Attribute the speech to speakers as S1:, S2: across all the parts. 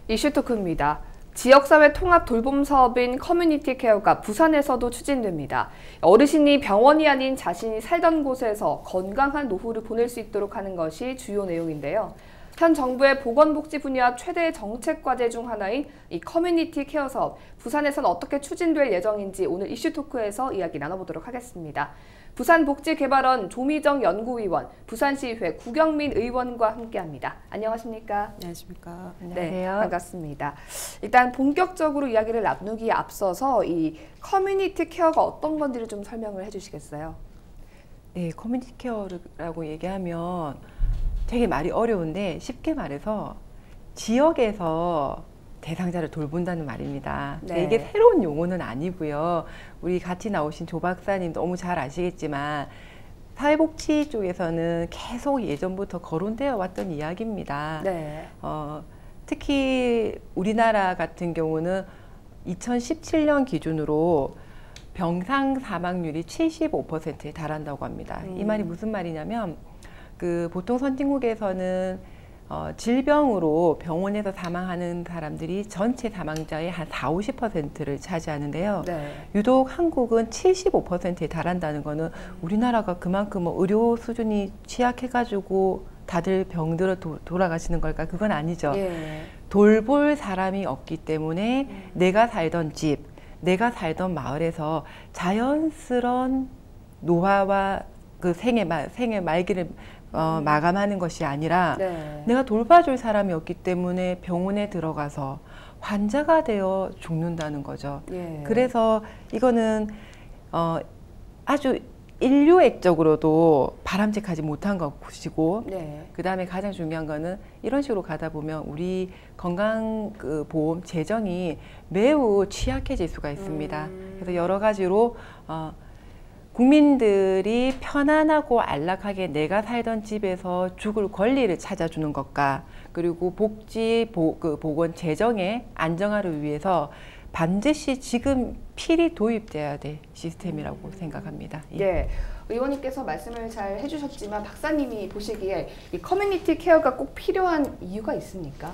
S1: 이슈토크입니다. 지역사회 통합 돌봄 사업인 커뮤니티 케어가 부산에서도 추진됩니다. 어르신이 병원이 아닌 자신이 살던 곳에서 건강한 노후를 보낼 수 있도록 하는 것이 주요 내용인데요. 현 정부의 보건복지 분야 최대 정책 과제 중 하나인 이 커뮤니티 케어 사업, 부산에서는 어떻게 추진될 예정인지 오늘 이슈토크에서 이야기 나눠보도록 하겠습니다. 부산복지개발원 조미정 연구위원, 부산시의회 구경민 의원과 함께합니다. 안녕하십니까?
S2: 안녕하십니까?
S1: 네, 반갑습니다. 일단 본격적으로 이야기를 나누기에 앞서서 이 커뮤니티 케어가 어떤 건지를 좀 설명을 해주시겠어요?
S2: 네, 커뮤니티 케어라고 얘기하면 되게 말이 어려운데 쉽게 말해서 지역에서 대상자를 돌본다는 말입니다.
S1: 네.
S2: 이게 새로운 용어는 아니고요. 우리 같이 나오신 조 박사님 너무 잘 아시겠지만 사회복지 쪽에서는 계속 예전부터 거론되어 왔던 이야기입니다.
S1: 네.
S2: 특히 우리나라 같은 경우는 2017년 기준으로 병상 사망률이 75%에 달한다고 합니다. 이 말이 무슨 말이냐면 보통 선진국에서는 질병으로 병원에서 사망하는 사람들이 전체 사망자의 한 40~50%를 차지하는데요.
S1: 네.
S2: 유독 한국은 75%에 달한다는 거는 우리나라가 그만큼 의료 수준이 취약해가지고 다들 병들어 돌아가시는 걸까? 그건 아니죠.
S1: 예.
S2: 돌볼 사람이 없기 때문에 내가 살던 집, 내가 살던 마을에서 자연스러운 노화와 그 생의 말기를 마감하는 것이 아니라
S1: 네.
S2: 내가 돌봐줄 사람이 없기 때문에 병원에 들어가서 환자가 되어 죽는다는 거죠.
S1: 예.
S2: 그래서 이거는 아주 인류학적으로도 바람직하지 못한 것이고,
S1: 네.
S2: 그 다음에 가장 중요한 거는 이런 식으로 가다 보면 우리 건강보험 재정이 매우 취약해질 수가 있습니다. 그래서 여러 가지로 국민들이 편안하고 안락하게 내가 살던 집에서 죽을 권리를 찾아주는 것과, 그리고 보건 재정의 안정화를 위해서 반드시 지금 필히 도입돼야 될 시스템이라고 생각합니다.
S1: 예. 의원님께서 말씀을 잘 해주셨지만 박사님이 보시기에 이 커뮤니티 케어가 꼭 필요한 이유가 있습니까?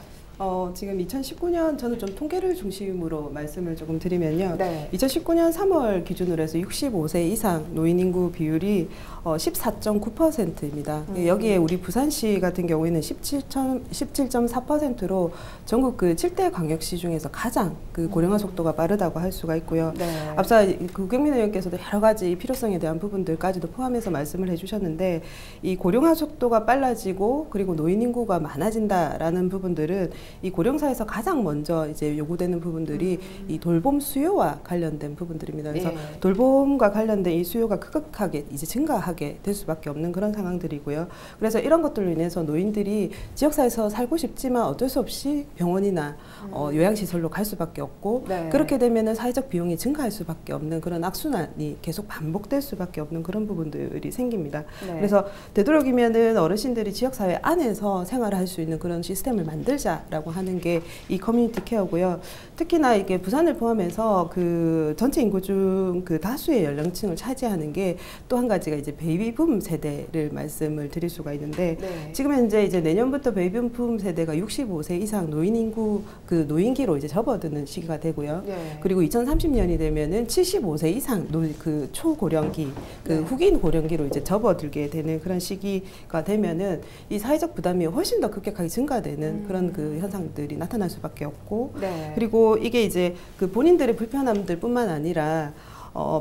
S3: 지금 2019년 저는 좀 통계를 중심으로 말씀을 조금 드리면요.
S1: 네.
S3: 2019년 3월 기준으로 해서 65세 이상 노인 인구 비율이 14.9%입니다. 여기에 우리 부산시 같은 경우에는 17.4%로 전국 그 7대 광역시 중에서 가장 그 고령화 속도가 빠르다고 할 수가 있고요.
S1: 네.
S3: 앞서 구경민 의원께서도 여러 가지 필요성에 대한 부분들까지도 포함해서 말씀을 해주셨는데, 이 고령화 속도가 빨라지고 그리고 노인 인구가 많아진다라는 부분들은 이 고령사에서 가장 먼저 이제 요구되는 부분들이 이 돌봄 수요와 관련된 부분들입니다. 그래서
S1: 예.
S3: 돌봄과 관련된 이 수요가 급격하게 이제 증가하게 될 수밖에 없는 그런 상황들이고요. 그래서 이런 것들로 인해서 노인들이 지역사회에서 살고 싶지만 어쩔 수 없이 병원이나 요양시설로 갈 수밖에 없고,
S1: 네.
S3: 그렇게 되면은 사회적 비용이 증가할 수밖에 없는 그런 악순환이 계속 반복될 수밖에 없는 그런 부분들이 생깁니다.
S1: 네.
S3: 그래서 되도록이면은 어르신들이 지역사회 안에서 생활을 할 수 있는 그런 시스템을 만들자라고 하는 게 이 커뮤니티 케어고요. 특히나 이게 부산을 포함해서 그 전체 인구 중 그 다수의 연령층을 차지하는 게 또 한 가지가 이제 베이비붐 세대를 말씀을 드릴 수가 있는데,
S1: 네.
S3: 지금 현재 이제 내년부터 베이비붐 세대가 65세 이상 노인 인구 그 노인기로 이제 접어드는 시기가 되고요.
S1: 네.
S3: 그리고 2030년이 되면은 75세 이상 그 초고령기, 그
S1: 네.
S3: 후기인 고령기로 이제 접어들게 되는 그런 시기가 되면은 이 사회적 부담이 훨씬 더 급격하게 증가되는 그런 그 현상들이 나타날 수밖에 없고,
S1: 네.
S3: 그리고 이게 이제 그 본인들의 불편함들뿐만 아니라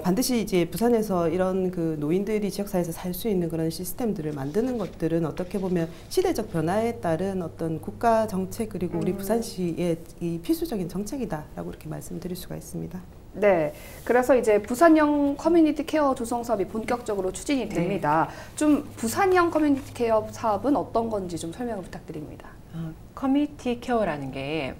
S3: 반드시 이제 부산에서 이런 그 노인들이 지역사회에서 살 수 있는 그런 시스템들을 만드는 것들은 어떻게 보면 시대적 변화에 따른 어떤 국가 정책, 그리고 우리 부산시의 이 필수적인 정책이다라고 이렇게 말씀드릴 수가 있습니다.
S1: 네, 그래서 이제 부산형 커뮤니티 케어 조성 사업이 본격적으로 추진이 됩니다. 좀 부산형 커뮤니티 케어 사업은 어떤 건지 좀 설명을 부탁드립니다.
S2: 커뮤니티 케어라는 게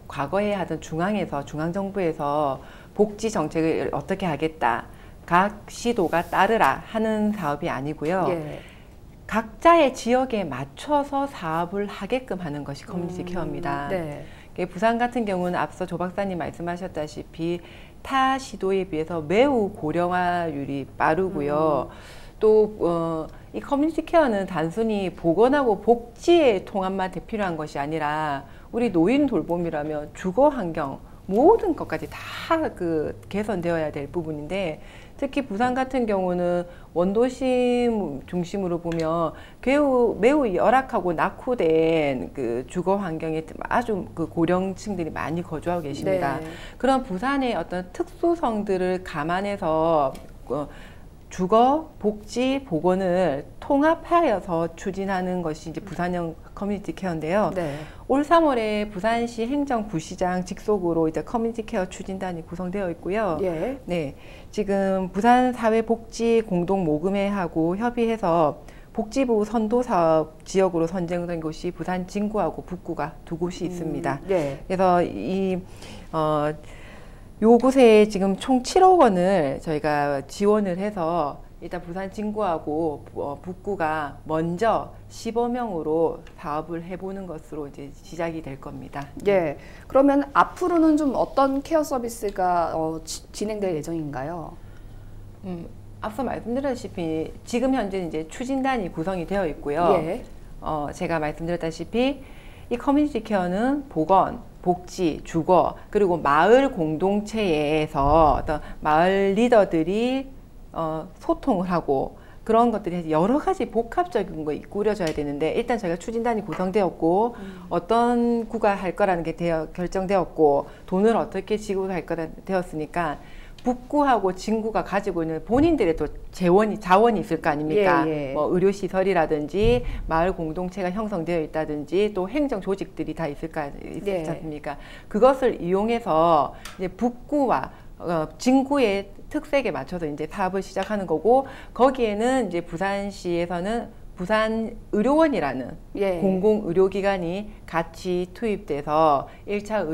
S2: 과거에 하던 중앙정부에서 복지 정책을 어떻게 하겠다, 각 시도가 따르라 하는 사업이 아니고요.
S1: 예.
S2: 각자의 지역에 맞춰서 사업을 하게끔 하는 것이 커뮤니티 케어입니다.
S1: 네.
S2: 부산 같은 경우는 앞서 조 박사님 말씀하셨다시피 타 시도에 비해서 매우 고령화율이 빠르고요. 또 이 커뮤니티 케어는 단순히 보건하고 복지의 통합만 필요한 것이 아니라 우리 노인 돌봄이라면 주거 환경 모든 것까지 다 개선되어야 될 부분인데, 특히 부산 같은 경우는 원도심 중심으로 보면 매우 열악하고 낙후된 주거 환경에 아주 고령층들이 많이 거주하고 계십니다.
S1: 네.
S2: 그런 부산의 어떤 특수성들을 감안해서 주거, 복지, 보건을 통합하여서 추진하는 것이 이제 부산형 커뮤니티 케어인데요.
S1: 네.
S2: 올 3월에 부산시 행정부시장 직속으로 이제 커뮤니티 케어 추진단이 구성되어 있고요.
S1: 예.
S2: 네, 지금 부산사회복지 공동모금회하고 협의해서 복지부 선도사업 지역으로 선정된 곳이 부산 진구하고 북구가 두 곳이 있습니다.
S1: 네.
S2: 그래서 요 곳에 지금 총 7억 원을 저희가 지원을 해서 일단 부산 진구하고 북구가 먼저 시범형으로 사업을 해보는 것으로 이제 시작이 될 겁니다.
S1: 예. 그러면 앞으로는 좀 어떤 케어 서비스가 진행될 예정인가요?
S2: 앞서 말씀드렸다시피 지금 현재 이제 추진단이 구성이 되어 있고요.
S1: 예.
S2: 제가 말씀드렸다시피 이 커뮤니티 케어는 보건, 복지, 주거, 그리고 마을 공동체에서 어떤 마을 리더들이 소통을 하고 그런 것들이 여러 가지 복합적인 거 꾸려져야 되는데, 일단 저희가 추진단이 구성되었고 어떤 구가 할 거라는 게 결정되었고 돈을 어떻게 지급을 할 거라 되었으니까 북구하고 진구가 가지고 있는 본인들의 또 자원이 있을 거 아닙니까?
S1: 예, 예.
S2: 뭐 의료시설이라든지 마을 공동체가 형성되어 있다든지 또 행정 조직들이 다 있지 않습니까? 그것을 이용해서 이제 북구와 진구의 특색에 맞춰서 이제 사업을 시작하는 거고, 거기에는 이제 부산시에서는 부산 의료원이라는
S1: 예.
S2: 공공의료기관이 같이 투입돼서 1차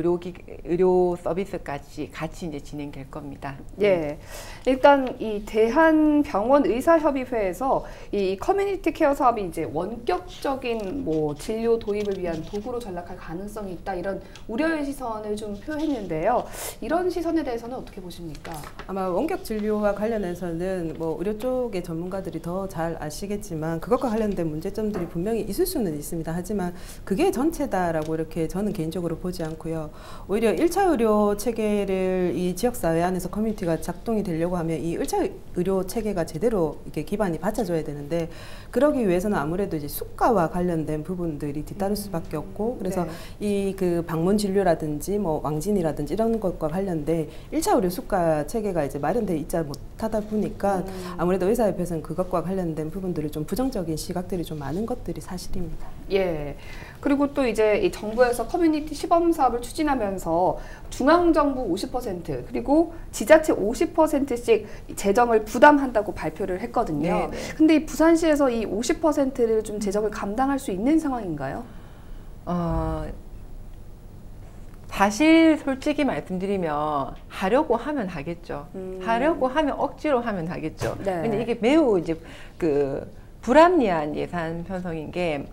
S2: 의료 서비스까지 같이 이제 진행될 겁니다.
S1: 예. 일단 이 대한병원의사협의회에서 이 커뮤니티 케어 사업이 이제 원격적인 뭐 진료 도입을 위한 도구로 전락할 가능성이 있다, 이런 우려의 시선을 좀 표했는데요. 이런 시선에 대해서는 어떻게 보십니까?
S3: 아마 원격 진료와 관련해서는 뭐 의료 쪽의 전문가들이 더 잘 아시겠지만 그것과 관련된 문제점들이 분명히 있을 수는 있습니다. 하지만 그게 전체다라고 이렇게 저는 개인적으로 보지 않고요. 오히려 1차 의료 체계를 이 지역사회 안에서 커뮤니티가 작동이 되려고 하면 이 1차 의료 체계가 제대로 이렇게 기반이 받쳐줘야 되는데, 그러기 위해서는 아무래도 이제 수가와 관련된 부분들이 뒤따를 수밖에 없고, 그래서 이 방문 진료라든지 뭐 왕진이라든지 이런 것과 관련된 1차 의료 수가 체계가 이제 마련돼 있지 못하다 보니까 아무래도 의사협회에서는 그것과 관련된 부분들을 좀 부정적인 시각들이 좀 많은 것들이 사실입니다.
S1: 예. 그리고 또 이제 이 정부에서 커뮤니티 시범 사업을 추진하면서 중앙정부 50% 그리고 지자체 50%씩 재정을 부담한다고 발표를 했거든요.
S2: 네.
S1: 근데 이 부산시에서 이 50%를 좀 재정을 감당할 수 있는 상황인가요?
S2: 사실 솔직히 말씀드리면 하려고 하면 하겠죠. 하려고 하면 억지로 하면 하겠죠.
S1: 네.
S2: 근데 이게 매우 이제 불합리한 예산 편성인 게,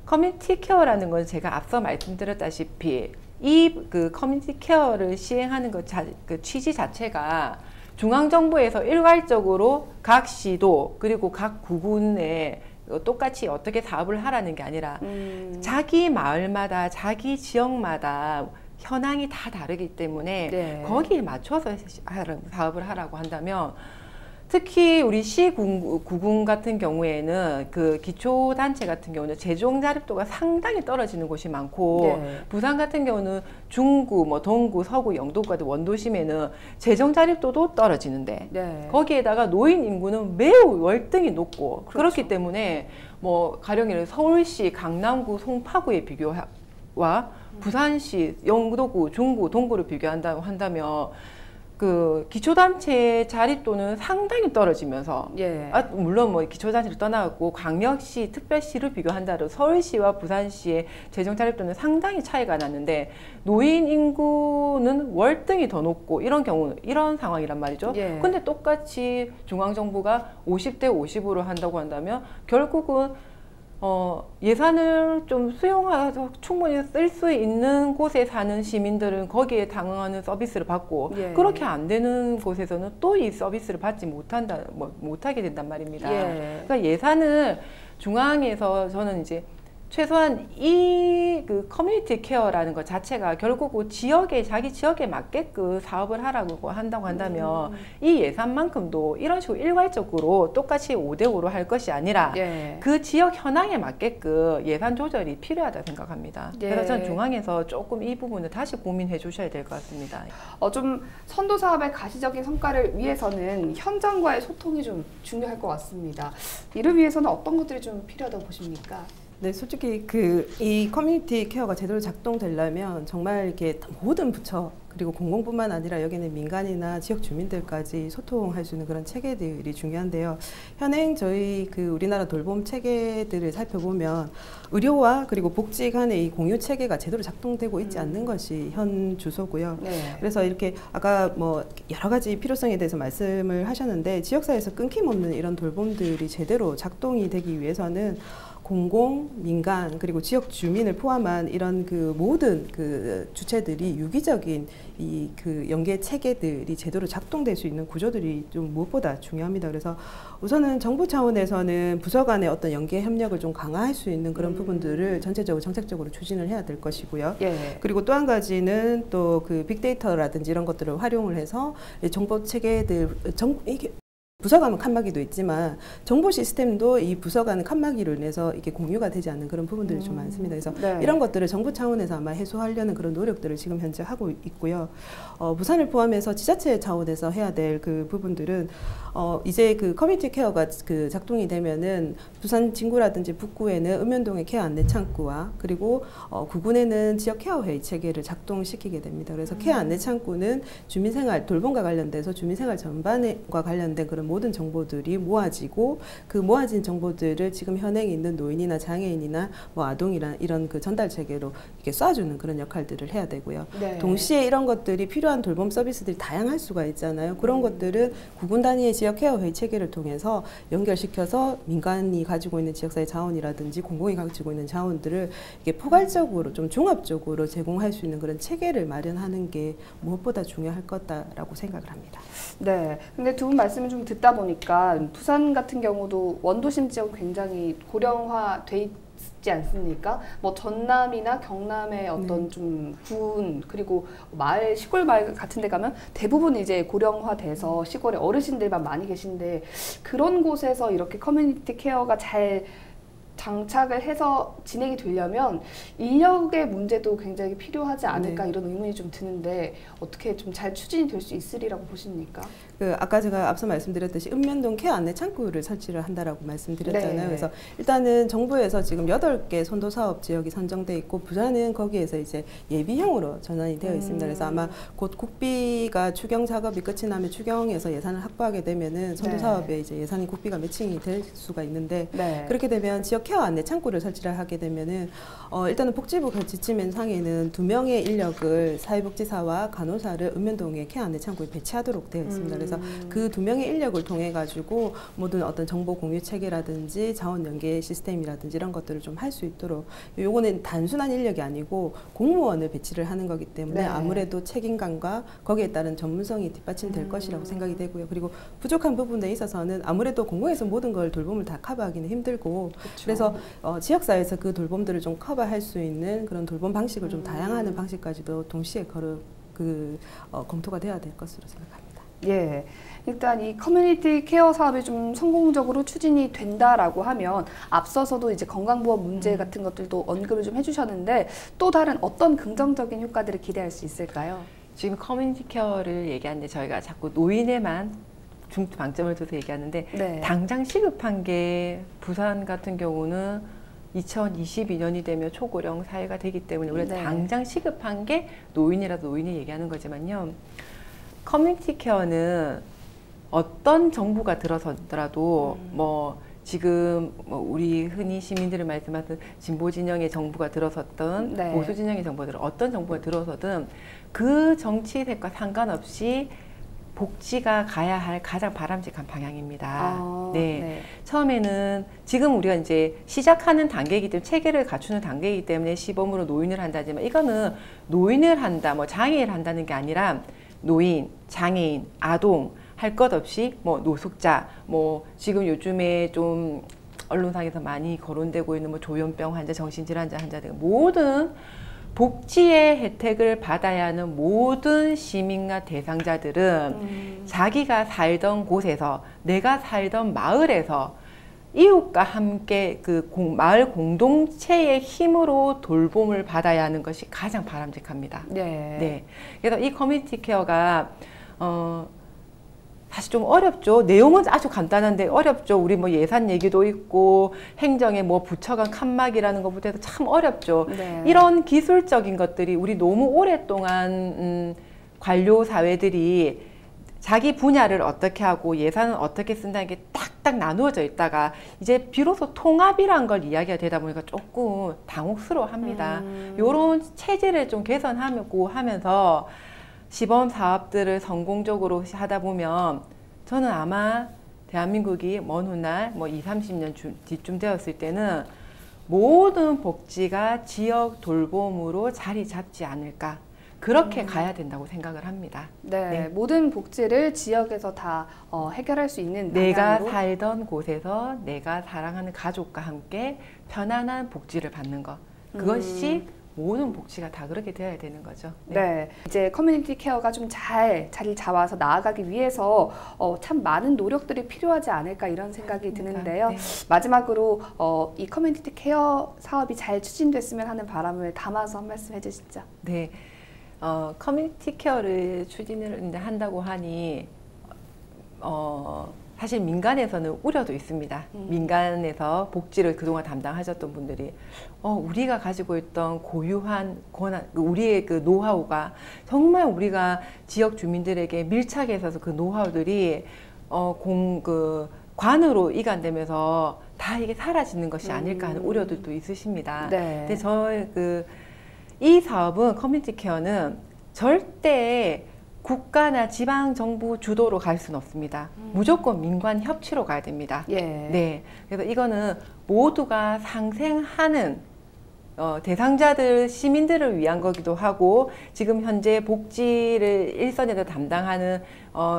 S2: 커뮤니티 케어라는 건 제가 앞서 말씀드렸다시피 이 커뮤니티 케어를 시행하는 그 취지 자체가 중앙정부에서 일괄적으로 각 시도 그리고 각 구군에 똑같이 어떻게 사업을 하라는 게 아니라 자기 마을마다 자기 지역마다 현황이 다 다르기 때문에
S1: 네.
S2: 거기에 맞춰서 사업을 하라고 한다면, 특히 우리 구군 같은 경우에는 기초단체 같은 경우는 재정 자립도가 상당히 떨어지는 곳이 많고,
S1: 네.
S2: 부산 같은 경우는 중구, 뭐 동구, 서구, 영도까지 원도심에는 재정 자립도도 떨어지는데
S1: 네.
S2: 거기에다가 노인 인구는 매우 월등히 높고,
S1: 그렇죠.
S2: 그렇기 때문에 뭐 가령 예를 들어 서울시 강남구 송파구의 비교와 부산시 영도구, 중구, 동구를 비교한다고 한다면 기초단체 자립도는 상당히 떨어지면서,
S1: 예.
S2: 물론 뭐 기초단체를 떠나고 광역시, 특별시를 비교한다도 서울시와 부산시의 재정 자립도는 상당히 차이가 났는데 노인 인구는 월등히 더 높고 이런 상황이란 말이죠.
S1: 예.
S2: 근데 똑같이 중앙정부가 50대 50으로 한다고 한다면 결국은 예산을 좀 수용해서 충분히 쓸 수 있는 곳에 사는 시민들은 거기에 당응하는 서비스를 받고
S1: 예.
S2: 그렇게 안 되는 곳에서는 또 이 서비스를 받지 못하게 된단 말입니다.
S1: 예.
S2: 그러니까 예산을 중앙에서 저는 이제 최소한 이 그 커뮤니티 케어라는 것 자체가 결국 그 자기 지역에 맞게끔 사업을 하라고 한다고 한다면 이 예산만큼도 이런 식으로 일괄적으로 똑같이 5대5로 할 것이 아니라
S1: 예.
S2: 그 지역 현황에 맞게끔 예산 조절이 필요하다 생각합니다.
S1: 예.
S2: 그래서 저는 중앙에서 조금 이 부분을 다시 고민해 주셔야 될 것 같습니다.
S1: 좀 선도 사업의 가시적인 성과를 위해서는 현장과의 소통이 좀 중요할 것 같습니다. 이를 위해서는 어떤 것들이 좀 필요하다고 보십니까?
S3: 네, 솔직히 이 커뮤니티 케어가 제대로 작동되려면 정말 이렇게 모든 부처 그리고 공공뿐만 아니라 여기는 민간이나 지역 주민들까지 소통할 수 있는 그런 체계들이 중요한데요. 현행 저희 우리나라 돌봄 체계들을 살펴보면 의료와 그리고 복지 간의 이 공유 체계가 제대로 작동되고 있지 않는 것이 현 주소고요.
S1: 네.
S3: 그래서 이렇게 아까 뭐 여러 가지 필요성에 대해서 말씀을 하셨는데 지역사회에서 끊김없는 이런 돌봄들이 제대로 작동이 되기 위해서는 공공, 민간, 그리고 지역 주민을 포함한 이런 모든 주체들이 유기적인 이 연계 체계들이 제대로 작동될 수 있는 구조들이 좀 무엇보다 중요합니다. 그래서 우선은 정부 차원에서는 부서 간의 어떤 연계 협력을 좀 강화할 수 있는 그런 부분들을 전체적으로 정책적으로 추진을 해야 될 것이고요.
S1: 예.
S3: 그리고 또 한 가지는 또 빅데이터라든지 이런 것들을 활용을 해서 정보 체계들, 이게 부서 간 칸막이도 있지만 정보 시스템도 이 부서 간 칸막이로 인해서 이게 공유가 되지 않는 그런 부분들이 좀 많습니다. 그래서
S1: 네.
S3: 이런 것들을 정부 차원에서 아마 해소하려는 그런 노력들을 지금 현재 하고 있고요. 부산을 포함해서 지자체 차원에서 해야 될 부분들은 이제 커뮤니티 케어가 작동이 되면은 부산 진구라든지 북구에는 읍면동의 케어 안내 창구와 그리고 구군에는 지역 케어 회의 체계를 작동시키게 됩니다. 그래서 케어 안내 창구는 주민생활 돌봄과 관련돼서 주민생활 전반과 관련된 그런 모든 정보들이 모아지고 그 모아진 정보들을 지금 현행에 있는 노인이나 장애인이나 뭐 아동이나 이런 전달 체계로 이렇게 쏴주는 그런 역할들을 해야 되고요.
S1: 네.
S3: 동시에 이런 것들이 필요한 돌봄 서비스들이 다양할 수가 있잖아요. 그런 것들은 구군 단위의 지역 케어 회의 체계를 통해서 연결시켜서 민간이 가지고 있는 지역사회 자원이라든지 공공이 가지고 있는 자원들을 이게 포괄적으로 좀 종합적으로 제공할 수 있는 그런 체계를 마련하는 게 무엇보다 중요할 거다라고 생각을 합니다.
S1: 네. 근데 두 분 말씀을 좀 듣다 보니까 부산 같은 경우도 원도심 지역은 굉장히 고령화돼 있지 않습니까? 뭐 전남이나 경남의 어떤 좀 군 그리고 마을 시골 마을 같은 데 가면 대부분 이제 고령화돼서 시골에 어르신들만 많이 계신데 그런 곳에서 이렇게 커뮤니티 케어가 잘 장착을 해서 진행이 되려면 인력의 문제도 굉장히 필요하지 않을까
S3: 네.
S1: 이런 의문이 좀 드는데 어떻게 좀 잘 추진이 될 수 있으리라고 보십니까?
S3: 아까 제가 앞서 말씀드렸듯이 읍면동 케어 안내 창구를 설치를 한다라고 말씀드렸잖아요.
S1: 네.
S3: 그래서 일단은 정부에서 지금 8개 선도 사업 지역이 선정돼 있고 부산은 거기에서 이제 예비형으로 전환이 되어 있습니다. 그래서 아마 곧 국비가 추경 작업이 끝이 나면 추경에서 예산을 확보하게 되면은 선도
S1: 네.
S3: 사업에 이제 예산이 국비가 매칭이 될 수가 있는데
S1: 네.
S3: 그렇게 되면 지역 케어 안내 창구를 설치를 하게 되면은 일단은 복지부 지침엔 상에는 2명의 인력을 사회복지사와 간호사를 읍면동의 케어 안내 창구에 배치하도록 되어 있습니다. 그래서 그 2명의 인력을 통해 가지고 모든 어떤 정보 공유 체계라든지 자원 연계 시스템이라든지 이런 것들을 좀 할 수 있도록 요거는 단순한 인력이 아니고 공무원을 배치를 하는 거기 때문에
S1: 네.
S3: 아무래도 책임감과 거기에 따른 전문성이 뒷받침될 것이라고 생각이 되고요. 그리고 부족한 부분에 있어서는 아무래도 공공에서 모든 걸 돌봄을 다 커버하기는 힘들고 그래서 지역사회에서 그 돌봄들을 좀 커버할 수 있는 그런 돌봄 방식을 좀 다양한 방식까지도 동시에 검토가 돼야 될 것으로 생각합니다.
S1: 예. 일단 이 커뮤니티 케어 사업이 좀 성공적으로 추진이 된다라고 하면 앞서서도 이제 건강보험 문제 같은 것들도 언급을 좀 해주셨는데 또 다른 어떤 긍정적인 효과들을 기대할 수 있을까요?
S2: 지금 커뮤니티 케어를 얘기하는데 저희가 자꾸 노인에만 방점을 둬서 얘기하는데
S1: 네.
S2: 당장 시급한 게 부산 같은 경우는 2022년이 되면 초고령 사회가 되기 때문에 우리가
S1: 네.
S2: 당장 시급한 게 노인이라도 노인이 얘기하는 거지만요. 커뮤니티 케어는 어떤 정부가 들어서더라도 지금 우리 흔히 시민들이 말씀하던 진보 진영의 정부가 들어섰던
S1: 네.
S2: 보수 진영의 정부들 어떤 정부가 들어서든 그 정치색과 상관없이 복지가 가야 할 가장 바람직한 방향입니다.
S1: 아,
S2: 네.
S1: 네.
S2: 처음에는 지금 우리가 이제 시작하는 단계이기 때문에 체계를 갖추는 단계이기 때문에 시범으로 노인을 한다지만 이거는 노인을 한다, 뭐 장애인을 한다는 게 아니라 노인, 장애인, 아동 할 것 없이 뭐 노숙자, 뭐 지금 요즘에 좀 언론상에서 많이 거론되고 있는 뭐 조현병 환자, 정신질환자 환자들 모든 복지의 혜택을 받아야 하는 모든 시민과 대상자들은 자기가 살던 곳에서 내가 살던 마을에서 이웃과 함께 그 마을 공동체의 힘으로 돌봄을 받아야 하는 것이 가장 바람직합니다.
S1: 네.
S2: 네. 그래서 이 커뮤니티 케어가 사실 좀 어렵죠. 내용은 아주 간단한데 어렵죠. 우리 뭐 예산 얘기도 있고 행정에 뭐 부처 간 칸막이라는 것부터 해서 참 어렵죠.
S1: 네.
S2: 이런 기술적인 것들이 우리 너무 오랫동안 관료 사회들이 자기 분야를 어떻게 하고 예산은 어떻게 쓴다는 게 딱딱 나누어져 있다가 이제 비로소 통합이란 걸 이야기가 되다 보니까 조금 당혹스러워합니다. 이런 체제를 좀 개선하고 하면서 시범 사업들을 성공적으로 하다 보면 저는 아마 대한민국이 먼 훗날 뭐 20, 30년 뒤쯤 되었을 때는 모든 복지가 지역 돌봄으로 자리 잡지 않을까. 그렇게 가야 된다고 생각을 합니다.
S1: 네,
S2: 네.
S1: 모든 복지를 지역에서 다 해결할 수 있는
S2: 내가
S1: 방향으로.
S2: 살던 곳에서 내가 사랑하는 가족과 함께 편안한 복지를 받는 것. 그것이 모든 복지가 다 그렇게 되어야 되는 거죠.
S1: 네. 이제 커뮤니티 케어가 좀 잘 자리를 잡아서 나아가기 위해서 참 많은 노력들이 필요하지 않을까 이런 생각이 드는데요.
S2: 네.
S1: 마지막으로 이 커뮤니티 케어 사업이 잘 추진됐으면 하는 바람을 담아서 한 말씀 해주시죠.
S2: 네. 커뮤니티 케어를 추진을 한다고 하니 사실 민간에서는 우려도 있습니다. 민간에서 복지를 그동안 담당하셨던 분들이 우리가 가지고 있던 고유한 권한, 우리의 그 노하우가 정말 우리가 지역 주민들에게 밀착해 있어서 그 노하우들이 관으로 이관되면서 다 이게 사라지는 것이 아닐까 하는 우려들도 있으십니다.
S1: 네.
S2: 근데 이 사업은 커뮤니티 케어는 절대 국가나 지방 정부 주도로 갈 수는 없습니다. 무조건 민관 협치로 가야 됩니다.
S1: 예.
S2: 네. 그래서 이거는 모두가 상생하는 대상자들, 시민들을 위한 거기도 하고 지금 현재 복지를 일선에서 담당하는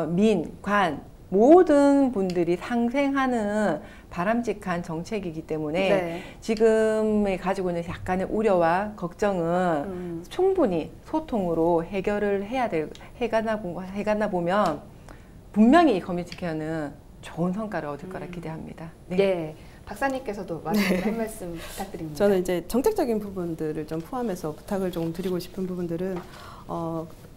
S2: 민, 관 모든 분들이 상생하는 바람직한 정책이기 때문에
S1: 네.
S2: 지금에 가지고 있는 약간의 우려와 걱정은 충분히 소통으로 해결을 해가나 보면 분명히 이 커뮤니티 케어는 좋은 성과를 얻을 거라 기대합니다. 네.
S1: 네. 박사님께서도 마지막으로 한 말씀 부탁드립니다.
S3: 저는 이제 정책적인 부분들을 좀 포함해서 부탁을 좀 드리고 싶은 부분들은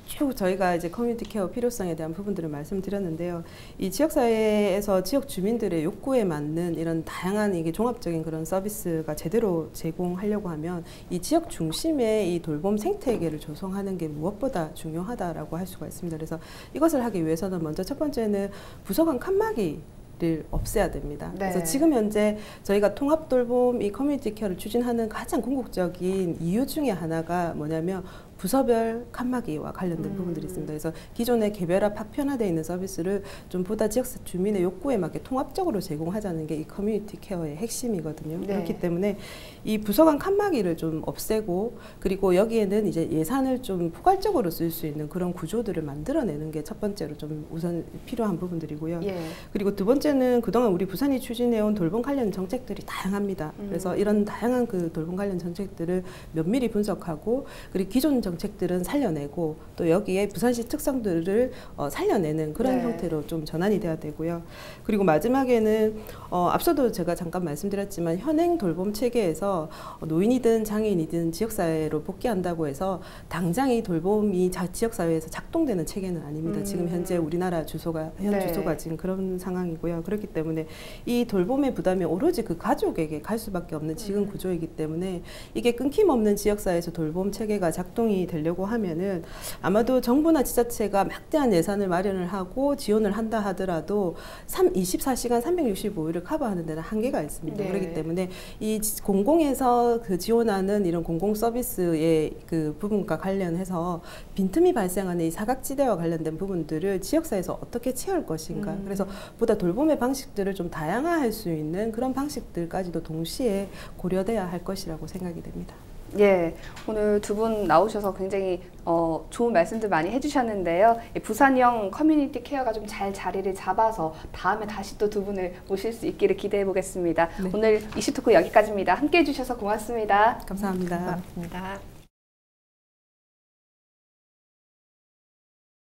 S3: 쭉 저희가 이제 커뮤니티 케어 필요성에 대한 부분들을 말씀드렸는데요. 이 지역사회에서 지역 주민들의 욕구에 맞는 이런 다양한 이게 종합적인 그런 서비스가 제대로 제공하려고 하면 이 지역 중심의 이 돌봄 생태계를 조성하는 게 무엇보다 중요하다라고 할 수가 있습니다. 그래서 이것을 하기 위해서는 먼저 첫 번째는 부서 간 칸막이 를 없애야 됩니다.
S1: 네.
S3: 그래서 지금 현재 저희가 통합돌봄 이 커뮤니티 케어를 추진하는 가장 궁극적인 이유 중에 하나가 뭐냐면 부서별 칸막이와 관련된 부분들이 있습니다. 그래서 기존의 개별화 파편화되어 있는 서비스를 좀 보다 지역 주민의 욕구에 맞게 통합적으로 제공하자는 게 이 커뮤니티 케어의 핵심이거든요.
S1: 네.
S3: 그렇기 때문에 이 부서 간 칸막이를 좀 없애고 그리고 여기에는 이제 예산을 좀 포괄적으로 쓸 수 있는 그런 구조들을 만들어내는 게 첫 번째로 좀 우선 필요한 부분들이고요.
S1: 예.
S3: 그리고 두 번째는 그동안 우리 부산이 추진해온 돌봄 관련 정책들이 다양합니다. 그래서 이런 다양한 그 돌봄 관련 정책들을 면밀히 분석하고 그리고 기존 정책들은 살려내고 또 여기에 부산시 특성들을 살려내는 그런
S1: 네.
S3: 형태로 좀 전환이 돼야 되고요. 그리고 마지막에는 앞서도 제가 잠깐 말씀드렸지만 현행 돌봄 체계에서 노인이든 장애인이든 지역사회로 복귀한다고 해서 당장 이 돌봄이 지역사회에서 작동되는 체계는 아닙니다. 지금 현재 우리나라 주소가
S1: 네.
S3: 주소가 지금 그런 상황이고요. 그렇기 때문에 이 돌봄의 부담이 오로지 그 가족에게 갈 수밖에 없는 지금 구조이기 때문에 이게 끊김없는 지역사회에서 돌봄 체계가 작동이 적용이 되려고 하면은 아마도 정부나 지자체가 막대한 예산을 마련을 하고 지원을 한다 하더라도 24시간 365일을 커버하는 데는 한계가 있습니다.
S1: 네.
S3: 그렇기 때문에 이 공공에서 그 지원하는 이런 공공 서비스의 그 부분과 관련해서 빈틈이 발생하는 이 사각지대와 관련된 부분들을 지역사회에서 어떻게 채울 것인가. 그래서 보다 돌봄의 방식들을 좀 다양화할 수 있는 그런 방식들까지도 동시에 고려돼야 할 것이라고 생각이 됩니다.
S1: 예, 오늘 두 분 나오셔서 굉장히 좋은 말씀들 많이 해주셨는데요. 부산형 커뮤니티 케어가 좀 잘 자리를 잡아서 다음에 다시 또 두 분을 모실 수 있기를 기대해 보겠습니다.
S3: 네.
S1: 오늘 이슈토크 여기까지입니다. 함께 해주셔서 고맙습니다.
S3: 감사합니다.
S2: 고맙습니다.